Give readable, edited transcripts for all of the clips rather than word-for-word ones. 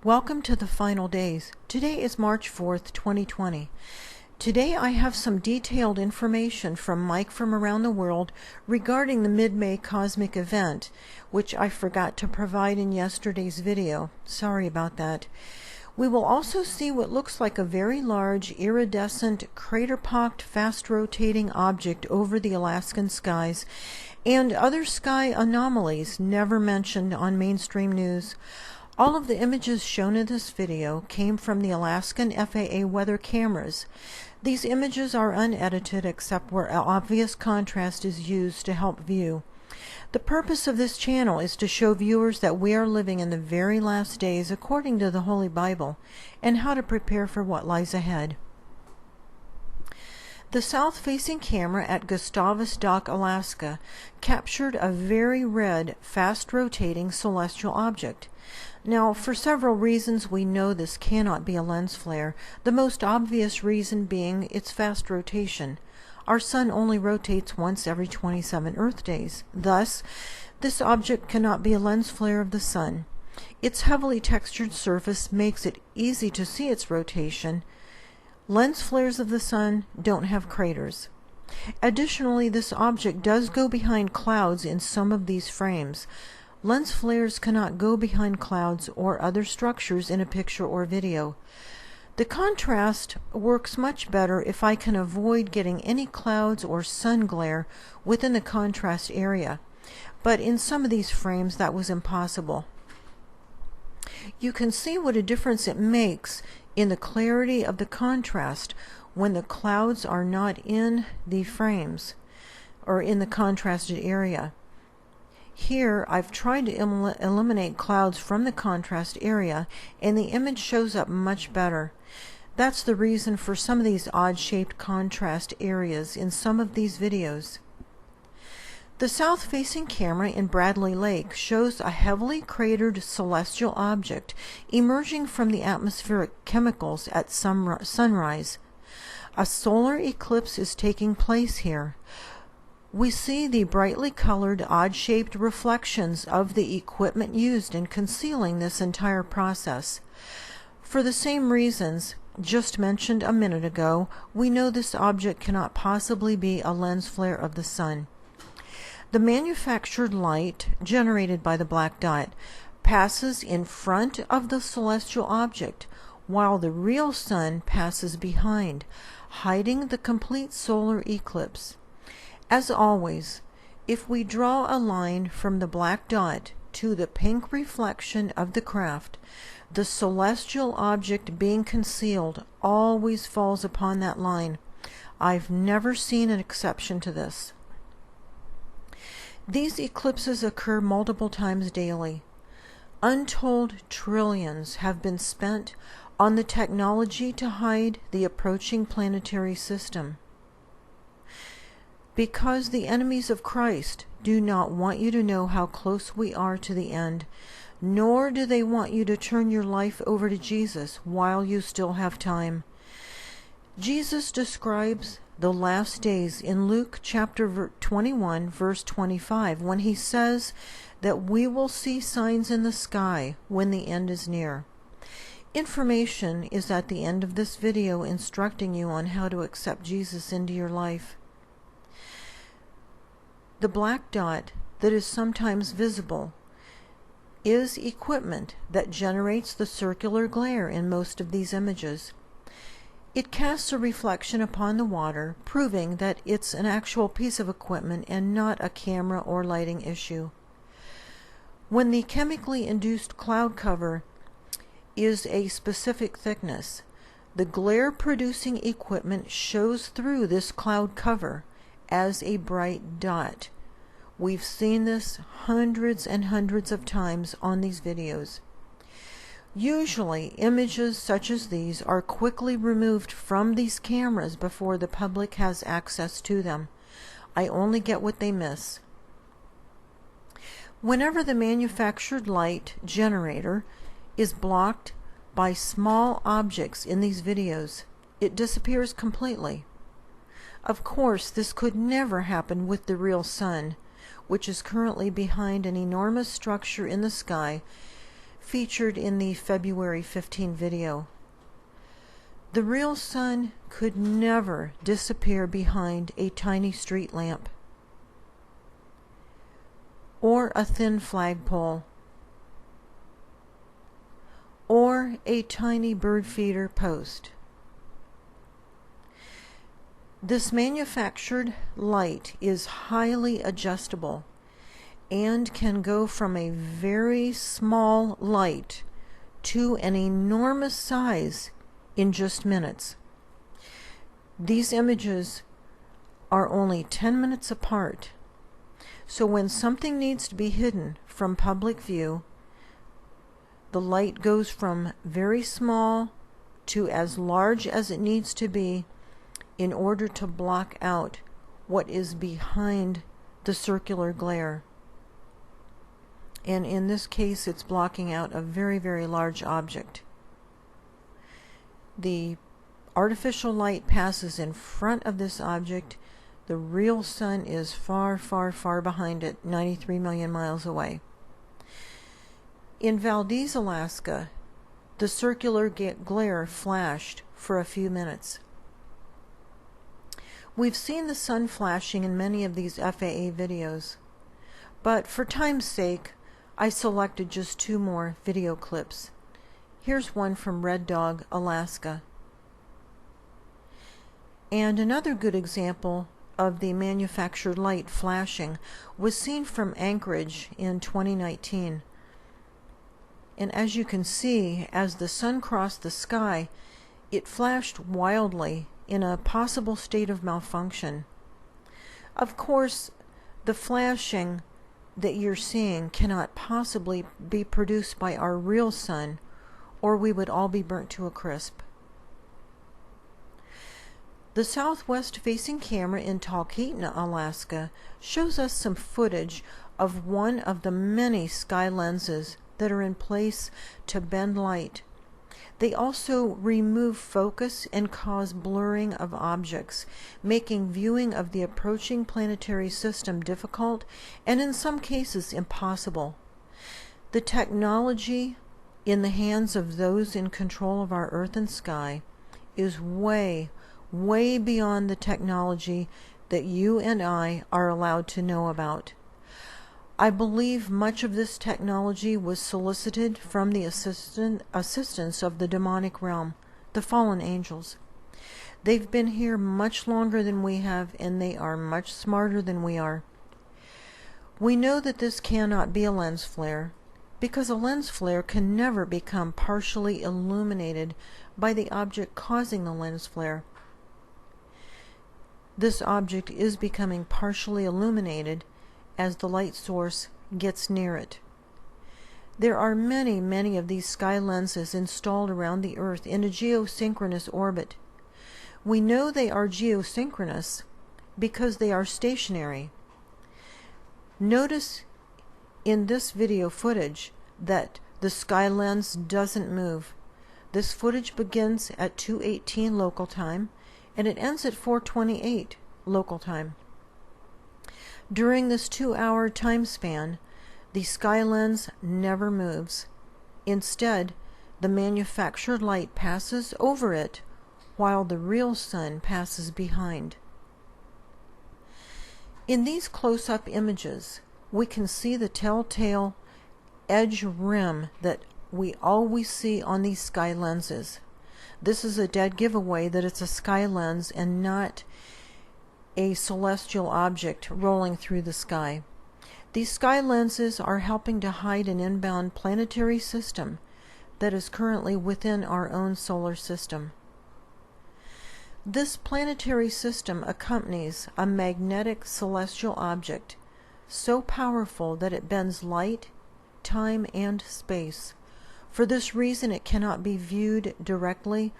Welcome to the final days. Today is March 4th, 2020. Today I have some detailed information from Mike from around the world regarding the MidMay cosmic event, which I forgot to provide in yesterday's video. Sorry about that. We will also see what looks like a very large, iridescent, crater-pocked, fast-rotating object over the Alaskan skies, and other sky anomalies never mentioned on mainstream news. All of the images shown in this video came from the Alaskan FAA weather cameras. These images are unedited except where obvious contrast is used to help view. The purpose of this channel is to show viewers that we are living in the very last days according to the Holy Bible, and how to prepare for what lies ahead. The south-facing camera at Gustavus Dock, Alaska, captured a very red, fast-rotating celestial object. Now, for several reasons, we know this cannot be a lens flare, the most obvious reason being its fast rotation. Our sun only rotates once every 27 Earth days. Thus, this object cannot be a lens flare of the sun. Its heavily textured surface makes it easy to see its rotation. Lens flares of the sun don't have craters. Additionally, this object does go behind clouds in some of these frames. Lens flares cannot go behind clouds or other structures in a picture or video. The contrast works much better if I can avoid getting any clouds or sun glare within the contrast area, but in some of these frames that was impossible. You can see what a difference it makes in the clarity of the contrast when the clouds are not in the frames or in the contrasted area. Here, I've tried to eliminate clouds from the contrast area, and the image shows up much better. That's the reason for some of these odd-shaped contrast areas in some of these videos. The south-facing camera in Bradley Lake shows a heavily cratered celestial object emerging from the atmospheric chemicals at sunrise. A solar eclipse is taking place here. We see the brightly colored, odd-shaped reflections of the equipment used in concealing this entire process. For the same reasons just mentioned a minute ago, we know this object cannot possibly be a lens flare of the sun. The manufactured light generated by the black dot passes in front of the celestial object, while the real sun passes behind, hiding the complete solar eclipse. As always, if we draw a line from the black dot to the pink reflection of the craft, the celestial object being concealed always falls upon that line. I've never seen an exception to this. These eclipses occur multiple times daily. Untold trillions have been spent on the technology to hide the approaching planetary system. Because the enemies of Christ do not want you to know how close we are to the end, nor do they want you to turn your life over to Jesus while you still have time. Jesus describes the last days in Luke chapter 21, verse 25, when he says that we will see signs in the sky when the end is near. Information is at the end of this video instructing you on how to accept Jesus into your life. The black dot that is sometimes visible is equipment that generates the circular glare in most of these images. It casts a reflection upon the water, proving that it's an actual piece of equipment and not a camera or lighting issue. When the chemically induced cloud cover is a specific thickness, the glare-producing equipment shows through this cloud cover as a bright dot. We've seen this hundreds and hundreds of times on these videos. Usually, images such as these are quickly removed from these cameras before the public has access to them. I only get what they miss. Whenever the manufactured light generator is blocked by small objects in these videos, it disappears completely. Of course, this could never happen with the real sun, which is currently behind an enormous structure in the sky featured in the February 15 video. The real sun could never disappear behind a tiny street lamp or a thin flagpole or a tiny bird feeder post. This manufactured light is highly adjustable and can go from a very small light to an enormous size in just minutes. These images are only 10 minutes apart, so when something needs to be hidden from public view, the light goes from very small to as large as it needs to be in order to block out what is behind the circular glare. And in this case, it's blocking out a very, very large object. The artificial light passes in front of this object. The real sun is far, far, far behind it, 93 million miles away. In Valdez, Alaska, the circular glare flashed for a few minutes. We've seen the sun flashing in many of these FAA videos, but for time's sake, I selected just 2 more video clips. Here's one from Red Dog, Alaska. And another good example of the manufactured light flashing was seen from Anchorage in 2019. And as you can see, as the sun crossed the sky, it flashed wildly in a possible state of malfunction. Of course, the flashing that you're seeing cannot possibly be produced by our real sun, or we would all be burnt to a crisp. The southwest-facing camera in Talkeetna, Alaska, shows us some footage of one of the many sky lenses that are in place to bend light. They also remove focus and cause blurring of objects, making viewing of the approaching planetary system difficult and in some cases impossible. The technology in the hands of those in control of our earth and sky is way, way beyond the technology that you and I are allowed to know about. I believe much of this technology was solicited from the assistance of the demonic realm, the fallen angels. They've been here much longer than we have, and they are much smarter than we are. We know that this cannot be a lens flare, because a lens flare can never become partially illuminated by the object causing the lens flare. This object is becoming partially illuminated as the light source gets near it. There are many, many of these sky lenses installed around the Earth in a geosynchronous orbit. We know they are geosynchronous because they are stationary. Notice in this video footage that the sky lens doesn't move. This footage begins at 2:18 local time and it ends at 4:28 local time. During this 2-hour time span, the sky lens never moves. Instead, the manufactured light passes over it while the real sun passes behind. In these close-up images, we can see the telltale edge rim that we always see on these sky lenses. This is a dead giveaway that it's a sky lens and not a celestial object rolling through the sky. These sky lenses are helping to hide an inbound planetary system that is currently within our own solar system. This planetary system accompanies a magnetic celestial object so powerful that it bends light, time, and space. For this reason, it cannot be viewed directly,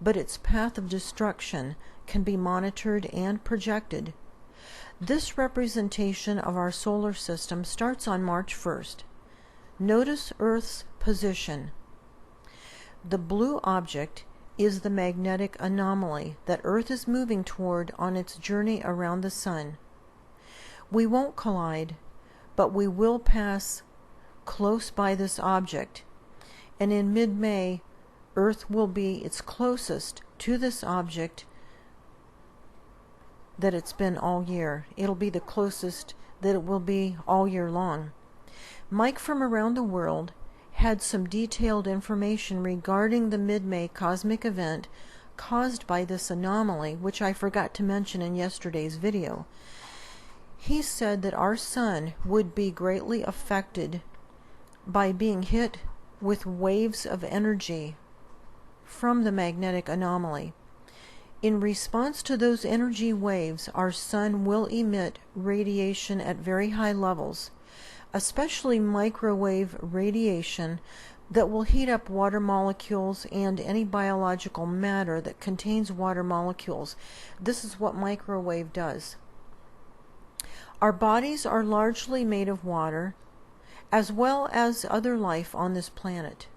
but its path of destruction can be monitored and projected. This representation of our solar system starts on March 1st. Notice Earth's position. The blue object is the magnetic anomaly that Earth is moving toward on its journey around the Sun. We won't collide, but we will pass close by this object, and in mid-May, Earth will be its closest to this object that it's been all year. It'll be the closest that it will be all year long. Mike from around the world had some detailed information regarding the mid-May cosmic event caused by this anomaly, which I forgot to mention in yesterday's video. He said that our sun would be greatly affected by being hit with waves of energy from the magnetic anomaly. In response to those energy waves, our sun will emit radiation at very high levels, especially microwave radiation that will heat up water molecules and any biological matter that contains water molecules. This is what microwave does. Our bodies are largely made of water, as well as other life on this planet.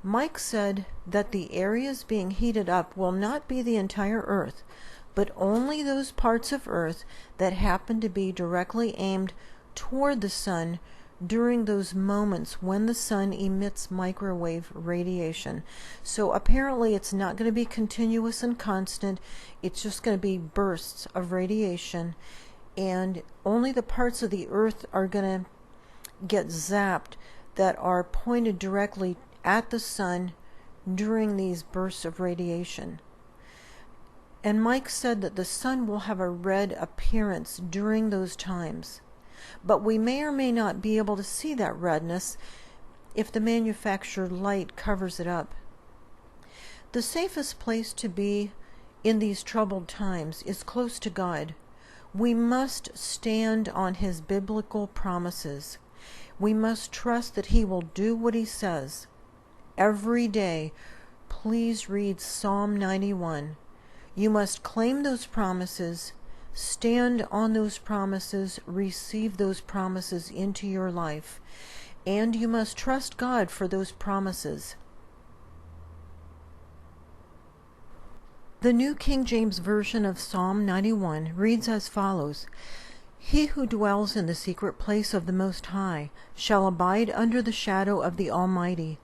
Mike said that the areas being heated up will not be the entire Earth, but only those parts of Earth that happen to be directly aimed toward the sun during those moments when the sun emits microwave radiation. So apparently it's not going to be continuous and constant. It's just going to be bursts of radiation, and only the parts of the Earth are going to get zapped that are pointed directly at the sun during these bursts of radiation. And Mike said that the sun will have a red appearance during those times, but we may or may not be able to see that redness if the manufactured light covers it up. The safest place to be in these troubled times is close to God. We must stand on His biblical promises. We must trust that He will do what He says. Every day, please read Psalm 91. You must claim those promises, stand on those promises, receive those promises into your life, and you must trust God for those promises. The New King James Version of Psalm 91 reads as follows: He who dwells in the secret place of the Most High shall abide under the shadow of the Almighty.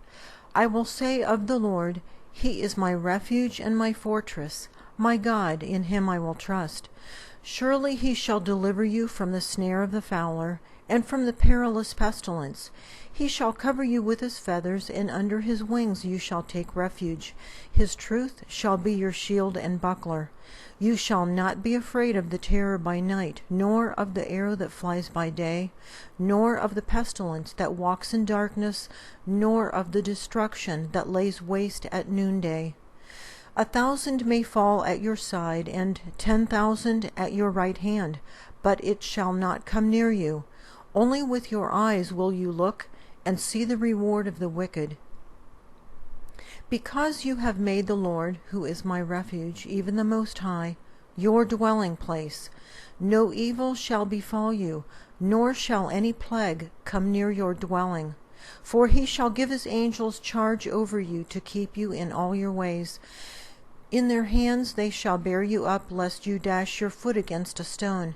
I will say of the Lord, He is my refuge and my fortress. My God, in Him I will trust. Surely He shall deliver you from the snare of the fowler, and from the perilous pestilence. He shall cover you with His feathers, and under His wings you shall take refuge. His truth shall be your shield and buckler. You shall not be afraid of the terror by night, nor of the arrow that flies by day, nor of the pestilence that walks in darkness, nor of the destruction that lays waste at noonday. 1,000 may fall at your side, and 10,000 at your right hand, but it shall not come near you. Only with your eyes will you look and see the reward of the wicked. Because you have made the Lord, who is my refuge, even the Most High, your dwelling place, no evil shall befall you, nor shall any plague come near your dwelling. For He shall give His angels charge over you to keep you in all your ways. In their hands they shall bear you up, lest you dash your foot against a stone.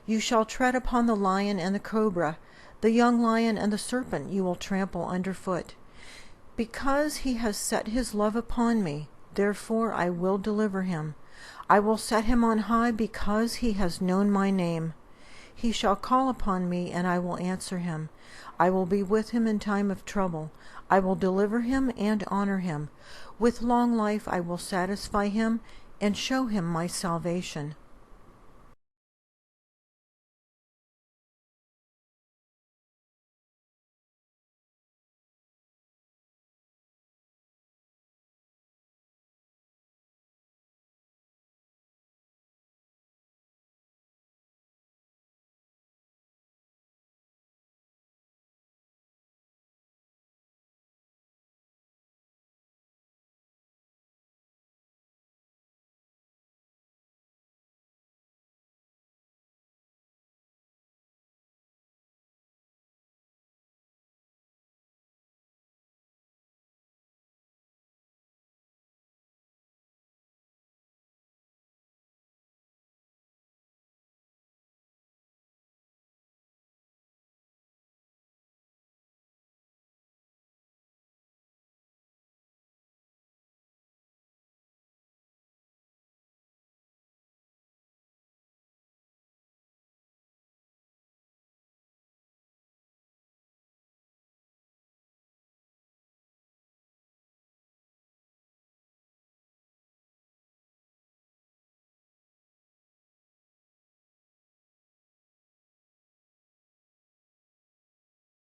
You shall tread upon the lion and the cobra, the young lion and the serpent you will trample underfoot. Because He has set His love upon me, therefore I will deliver him. I will set him on high because he has known my name. He shall call upon me, and I will answer him. I will be with him in time of trouble. I will deliver him and honor him. With long life I will satisfy him and show him my salvation.